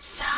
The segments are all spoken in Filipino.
Hindi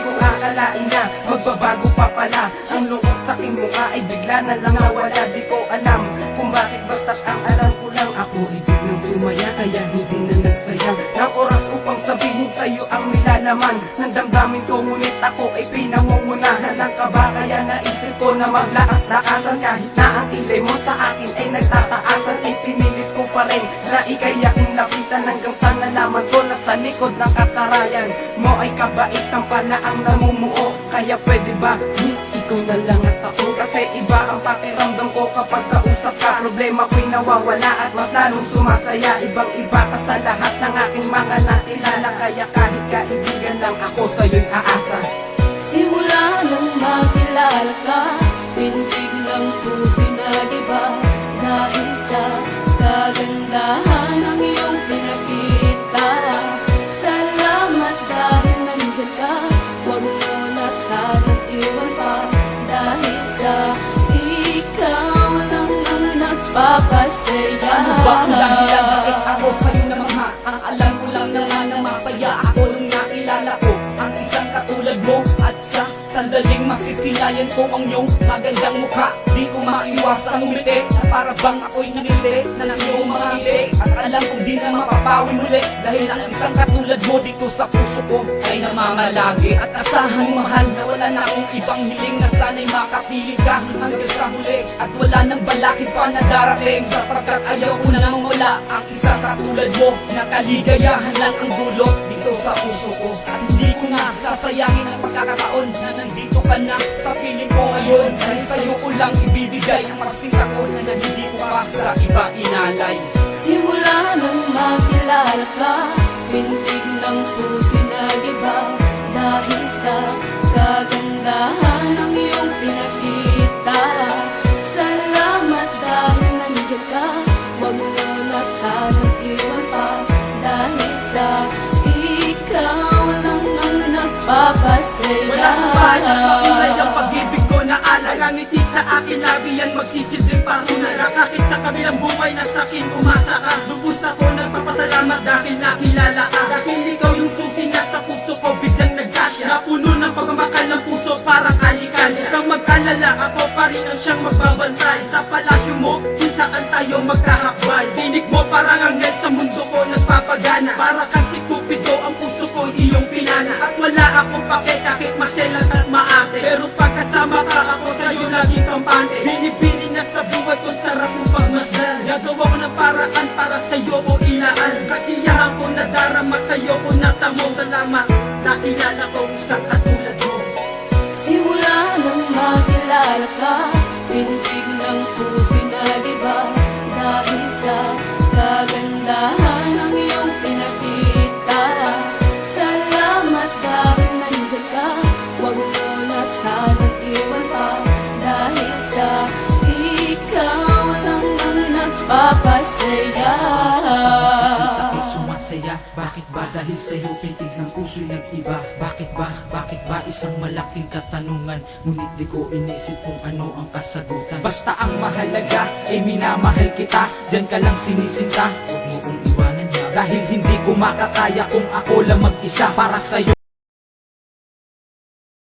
ko akalain na magbabago pa pala. Ang lungkot sa aking mukha ay bigla na lang nawala. Di ko alam kung bakit, basta't ang alam ko lang ako ay biglang sumaya. Kaya hindi na nagsayang ng oras upang sabihin sa'yo ang nilalaman ng damdamin ko. Ngunit ako ay pinangungunahan ng kaba. Kaya naisip ko na maglakas-lakasan. Kahit na ang kilay mo sa akin ay nagtataasan, ay pinilit ko pa rin na ika'y aking lapitan. Hanggang sa nalaman ko na sa likod ng katarayan mo ay kabaitan pala ang namumuo. Kaya pwede ba, miss, ikaw na lang at ako? Kasi iba ang pakiramdam ko kapag kausap ka. Problema ko'y nawawala at mas lalong sumasaya. Ibang iba ka sa lahat ng aking mga nakilala. Kaya kahit kaibigan lang ako, sa'yo'y aasa. Simula nang makilala ka, pintig ng puso'y nag-iba. Dahil sa kagandahan ng iyong pinakita. Salamat dahil nandyan ka, huwag mo na sanang iwan pa. Dahil sa ikaw lang ang nagpapasaya. Ano ba ang dahilan bakit ako sa'yo namangha? Ang alam ko lang naman na masaya ako nung nakilala ko ang isang katulad mo. At sa sandaling masisilayan ko ang iyong magandang mukha, di ko maiwasang umiti na para bang ako'y nanili na ng iyong mga ngiti. At alam kong di na mapapawi muli, dahil ang isang katulad mo dito sa puso ko ay namamalagi. At asahan mahal na wala na akong ibang hiling, na sana'y makapili ka hanggang sa huli. At wala nang balakid pa na darating, sapagkat ayaw ko nang wala ang isang katulad mo, na kaligayahan lang ang dulot dito sa puso ko. At hindi ko na sasayangin ang pagkakataon na nandito ka na sa piling ko ngayon. Dahil sa'yo ko lang ibibigay ang pagsinta ko na hindi ko pa sa iba inalay. Simula nang makilala ka, pintig ng puso'y nag-iba. Dahil sa kagandahan ng iyong pinakita. Salamat dahil nandiyan ka, huwag mo na sanang iwan pa. Dahil sa ikaw lang ang nagpapasaya. Wala kang balang makulay ang pag-ibig ko na alay. Ang ngiti sa akin labi yan magsisilbing pangunala. Kahit sa kabilang buhay na sa'kin umasa ka, lubos ako nagpapasalamat dahil nakilala ka. Dahil ikaw yung susi na sa puso ko biglang nagkasya, napuno ng pagmamakal ng puso parang alikansya. Kang mag-alala, ako pa rin ang siyang magbabantay sa palasyo mo kung saan tayo magkahakbay. Tinig mo parang anghel sa mundo ko nagpapagana. Para kang si Cupido, ang puso ko iyong pinana. At wala akong pake kahit maselan at maate, pero pagkasama ka ako sa'yo laging kampante. Binibining na sa buhay ko, sarap mong pagmasdan. Gagawa ko ng paraan para sa'yo ko ilaan. Kasiyahan ko nadarama sa'yo ko natamo. Salamat, nakilala ko isang katulad mo. Simula nang makilala ka, pintig ng puso'y nag-iba. Dahil sa kagandahan ng iyong pinakita. Salamat dahil nandiyan ka, huwag mo na sanang iwan pa. Dahil sa ikaw lang ang nagpapasaya. Ako'y sumasaya, bakit ba? Dahil sa'yo pintig ng puso'y nag-iba. Bakit ba? Bakit ba? Isang malaking katanungan, ngunit di ko inisip kung ano ang kasagutan. Basta ang mahalaga ay minamahal kita, diyan ka lang sinisinta, huwag mo kong iwanan niya. Dahil hindi ko makakaya kung ako lang mag-isa. Para sa'yo